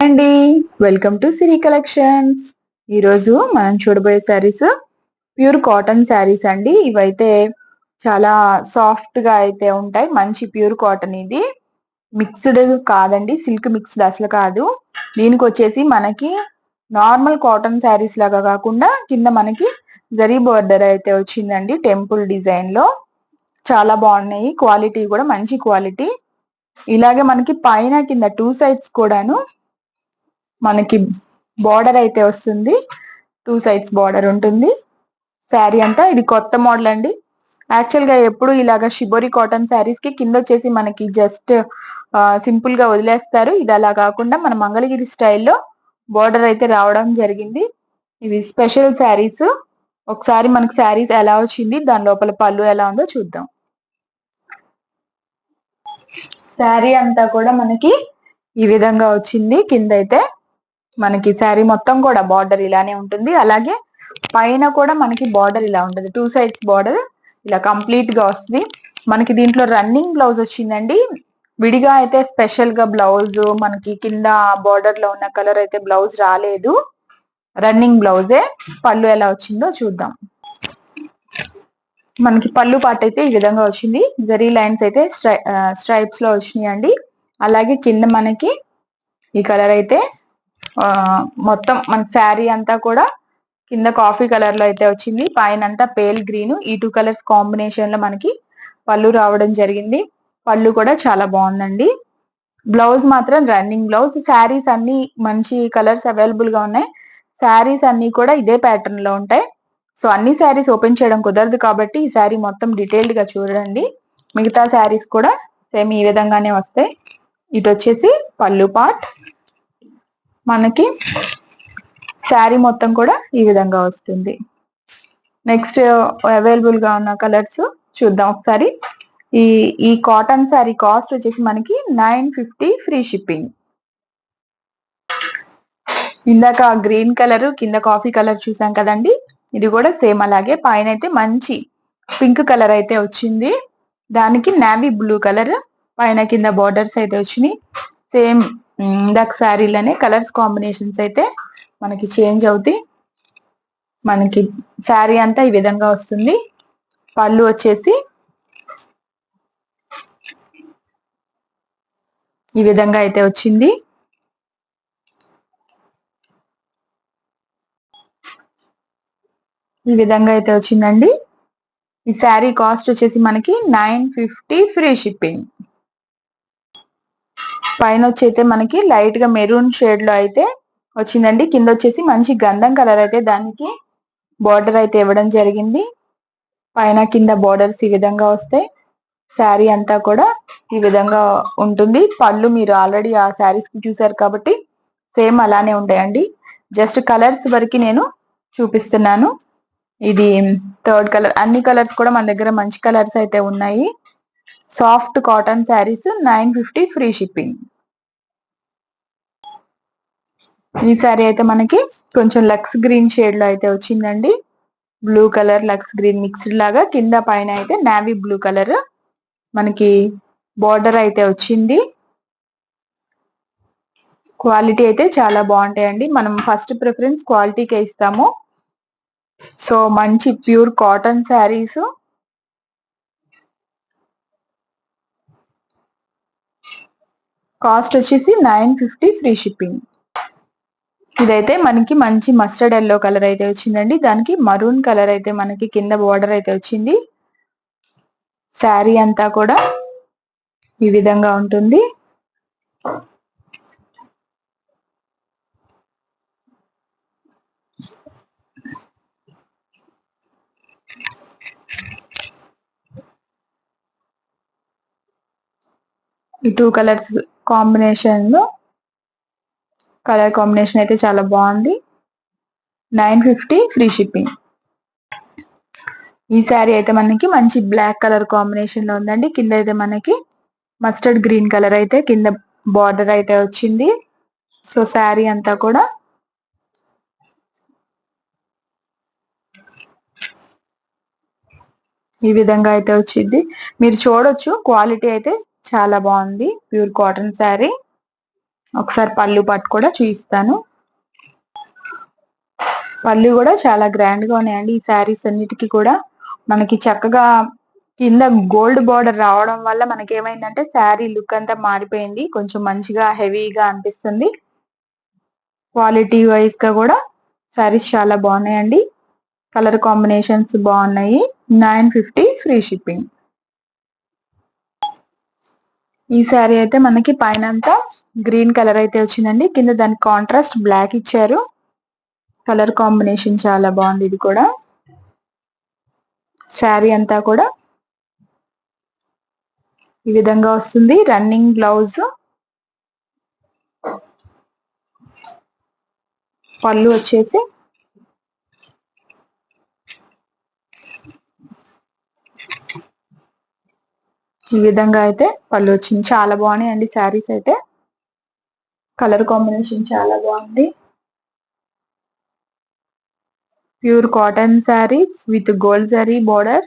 అండి, welcome to Siri collections. ఈరోజు మనం చూడబోయే శారీస్ ప్యూర్ కాటన్ శారీస్ అండి. ఇవైతే చాలా సాఫ్ట్ గా అయితే ఉంటాయి. మంచి ప్యూర్ కాటన్. ఇది మిక్స్డ్ కాదండి, సిల్క్ మిక్స్డ్ అసలు కాదు. దీనికి వచ్చేసి మనకి నార్మల్ కాటన్ శారీస్ లాగా కాకుండా కింద మనకి జరీ బోర్డర్ అయితే వచ్చిందండి, టెంపుల్ డిజైన్ లో. చాలా బాగున్నాయి, క్వాలిటీ కూడా మంచి క్వాలిటీ. ఇలాగే మనకి పైన కింద టూ సైడ్స్ కూడాను మనకి బార్డర్ అయితే వస్తుంది. టూ సైడ్స్ బార్డర్ ఉంటుంది శారీ అంతా. ఇది కొత్త మోడల్ అండి. యాక్చువల్ గా ఎప్పుడు ఇలాగా షిబోరి కాటన్ శారీస్ కి కింద వచ్చేసి మనకి జస్ట్ సింపుల్ గా వదిలేస్తారు. ఇది అలా కాకుండా మన మంగళగిరి స్టైల్లో బార్డర్ అయితే రావడం జరిగింది. ఇవి స్పెషల్ శారీస్. ఒకసారి మనకి శారీస్ ఎలా వచ్చింది, దాని లోపల పళ్ళు ఎలా ఉందో చూద్దాం. శారీ అంతా కూడా మనకి ఈ విధంగా వచ్చింది. కింద అయితే మనకి శారీ మొత్తం కూడా బార్డర్ ఇలానే ఉంటుంది. అలాగే పైన కూడా మనకి బార్డర్ ఇలా ఉంటుంది. టూ సైడ్స్ బార్డర్ ఇలా కంప్లీట్ గా వస్తుంది. మనకి దీంట్లో రన్నింగ్ బ్లౌజ్ వచ్చిందండి. విడిగా అయితే స్పెషల్ గా బ్లౌజ్ మనకి కింద బార్డర్ లో ఉన్న కలర్ అయితే బ్లౌజ్ రాలేదు. రన్నింగ్ బ్లౌజే. పళ్ళు ఎలా వచ్చిందో చూద్దాం. మనకి పళ్ళు పార్ట్ అయితే ఈ విధంగా వచ్చింది. జరీ లైన్స్ అయితే స్ట్రైప్స్ లో వచ్చినాయండి. అలాగే కింద మనకి ఈ కలర్ అయితే మొత్తం మన శారీ అంతా కూడా కింద కాఫీ కలర్ లో అయితే వచ్చింది. పైన అంతా పేల్ గ్రీన్. ఈ టూ కలర్స్ కాంబినేషన్ లో మనకి పళ్ళు రావడం జరిగింది. పళ్ళు కూడా చాలా బాగుందండి. బ్లౌజ్ మాత్రం రన్నింగ్ బ్లౌజ్. శారీస్ అన్ని మంచి కలర్స్ అవైలబుల్ గా ఉన్నాయి. శారీస్ అన్ని కూడా ఇదే ప్యాటర్న్ లో ఉంటాయి. సో అన్ని శారీస్ ఓపెన్ చేయడం కుదరదు కాబట్టి ఈ శారీ మొత్తం డీటెయిల్డ్ గా చూడండి. మిగతా శారీస్ కూడా సేమ్ ఈ విధంగానే వస్తాయి. ఇటు వచ్చేసి పళ్ళు పార్ట్. మనకి శారీ మొత్తం కూడా ఈ విధంగా వస్తుంది. నెక్స్ట్ అవైలబుల్ గా ఉన్న కలర్స్ చూద్దాం ఒకసారి. ఈ కాటన్ శారీ కాస్ట్ వచ్చేసి మనకి 950 ఫ్రీ షిప్పింగ్. ఇందాక గ్రీన్ కలర్ కింద కాఫీ కలర్ చూసాం కదండి, ఇది కూడా సేమ్ అలాగే. పైన అయితే మంచి పింక్ కలర్ అయితే వచ్చింది. దానికి నావీ బ్లూ కలర్ పైన కింద బార్డర్స్ అయితే వచ్చినాయి. సేమ్ ఇందాక శారీలోనే కలర్స్ కాంబినేషన్స్ అయితే మనకి చేంజ్ అవుతాయి. మనకి శారీ అంతా ఈ విధంగా వస్తుంది. పళ్ళు వచ్చేసి ఈ విధంగా అయితే వచ్చింది. ఈ విధంగా అయితే వచ్చిందండి. ఈ శారీ కాస్ట్ వచ్చేసి మనకి 950 ఫ్రీ షిప్పింగ్. పైన వచ్చి అయితే మనకి లైట్ గా మెరూన్ షేడ్ లో అయితే వచ్చిందండి. కింద వచ్చేసి మంచి గంధం కలర్ అయితే దానికి బార్డర్ అయితే ఇవ్వడం జరిగింది. పైన కింద బార్డర్స్ ఈ విధంగా వస్తాయి. శారీ అంతా కూడా ఈ విధంగా ఉంటుంది. పళ్ళు మీరు ఆల్రెడీ ఆ శారీస్ కి చూసారు కాబట్టి సేమ్ అలానే ఉంటాయండి. జస్ట్ కలర్స్ వరకు నేను చూపిస్తున్నాను. ఇది థర్డ్ కలర్. అన్ని కలర్స్ కూడా మన దగ్గర మంచి కలర్స్ అయితే ఉన్నాయి. Soft cotton saris 950 free shipping. ఈ శారీ అయితే మనకి కొంచెం లక్స్ గ్రీన్ షేడ్ లో అయితే వచ్చిందండి. బ్లూ కలర్ లక్స్ గ్రీన్ మిక్స్డ్ లాగా. కింద పైన అయితే నావీ బ్లూ కలర్ మనకి బార్డర్ అయితే వచ్చింది. క్వాలిటీ అయితే చాలా బాగుంటాయండి. మనం ఫస్ట్ ప్రిఫరెన్స్ క్వాలిటీకే ఇస్తాము. సో మంచి ప్యూర్ కాటన్ శారీస్. కాస్ట్ వచ్చేసి 950 ఫ్రీ షిప్పింగ్. ఇదైతే మనకి మంచి మస్టర్డ్ ఎల్లో కలర్ అయితే వచ్చిందండి. దానికి మరూన్ కలర్ అయితే మనకి కింద బార్డర్ అయితే వచ్చింది. శారీ అంతా కూడా ఈ విధంగా ఉంటుంది. ఈ టూ కలర్స్ కాంబినేషన్ లో కలర్ కాంబినేషన్ అయితే చాలా బాగుంది. 950 ఫ్రీ షిప్పింగ్. ఈ శారీ అయితే మనకి మంచి బ్లాక్ కలర్ కాంబినేషన్ లో ఉందండి. కింద అయితే మనకి మస్టర్డ్ గ్రీన్ కలర్ అయితే కింద బార్డర్ అయితే వచ్చింది. సో శారీ అంతా కూడా ఈ విధంగా అయితే వచ్చింది. మీరు చూడొచ్చు, క్వాలిటీ అయితే చాలా బాగుంది. Pure cotton sari. ఒకసారి పళ్ళు పట్టు కూడా చూపిస్తాను. పళ్ళు కూడా చాలా గ్రాండ్ గా ఉన్నాయండి. ఈ శారీస్ అన్నిటికీ కూడా మనకి చక్కగా కింద గోల్డ్ బార్డర్ రావడం వల్ల మనకి ఏమైందంటే శారీ లుక్ అంతా మారిపోయింది. కొంచెం మంచిగా హెవీగా అనిపిస్తుంది. క్వాలిటీ వైజ్ గా కూడా శారీస్ చాలా బాగున్నాయండి. కలర్ కాంబినేషన్స్ బాగున్నాయి. 950 ఫ్రీ షిప్పింగ్. ఈ శారీ అయితే మనకి పైన అంతా గ్రీన్ కలర్ అయితే వచ్చిందండి. కింద దానికి కాంట్రాస్ట్ బ్లాక్ ఇచ్చారు. కలర్ కాంబినేషన్ చాలా బాగుంది. ఇది కూడా శారీ అంతా కూడా ఈ విధంగా వస్తుంది. రన్నింగ్ బ్లౌజ్, పళ్ళు వచ్చేసి ఈ విధంగా అయితే పళ్ళు వచ్చింది. చాలా బాగున్నాయండి శారీస్ అయితే. కలర్ కాంబినేషన్ చాలా బాగుంది. Pure cotton saris with gold zari border.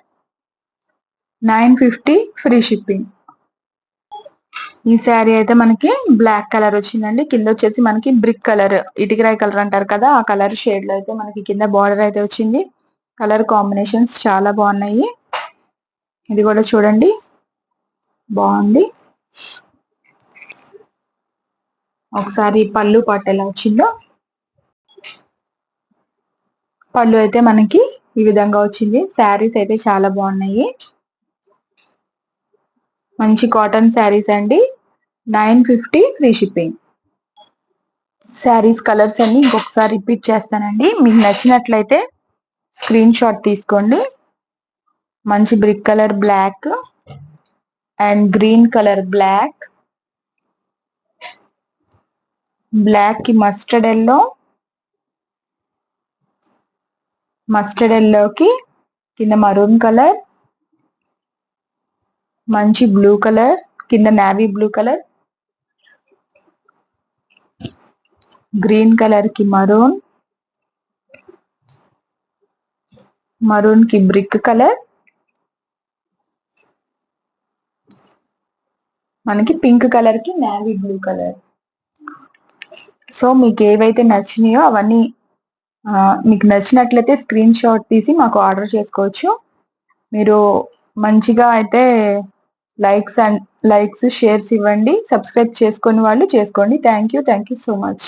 950 free shipping. ఈ శారీ అయితే మనకి బ్లాక్ కలర్ వచ్చిందండి. కింద వచ్చేసి మనకి బ్రిక్ కలర్, ఇటుకరాయి కలర్ అంటారు కదా, ఆ కలర్ షేడ్ లో అయితే మనకి కింద బార్డర్ అయితే వచ్చింది. కలర్ కాంబినేషన్స్ చాలా బాగున్నాయి. ఇది కూడా చూడండి బాగుంది. ఒకసారి పళ్ళు పట్టు ఎలా వచ్చిందో. పళ్ళు అయితే మనకి ఈ విధంగా వచ్చింది. శారీస్ అయితే చాలా బాగున్నాయి. మంచి కాటన్ శారీస్ అండి. 950 ఫ్రీ షిప్పింగ్. శారీస్ కలర్స్ అన్ని ఇంకొకసారి రిపీట్ చేస్తానండి. మీకు నచ్చినట్లయితే స్క్రీన్ షాట్ తీసుకోండి. మంచి brick colour black and green colour black, black కి మస్టర్డ్ ఎల్లో, మస్టర్డ్ ఎల్లోకి కింద మరూన్ కలర్, మంచి బ్లూ కలర్, కింద navy blue colour, green colour కి మరూన్, మరూన్ కి బ్రిక్ కలర్, మనకి పింక్ కలర్ కి నావీ బ్లూ కలర్. సో మీకు ఏవైతే నచ్చినాయో అవన్నీ మీకు నచ్చినట్లయితే స్క్రీన్ షాట్ తీసి మాకు ఆర్డర్ చేసుకోవచ్చు. మీరు మంచిగా అయితే లైక్స్ షేర్స్ ఇవ్వండి. సబ్స్క్రైబ్ చేసుకొని వాళ్ళు చేసుకోండి. Thank you so much.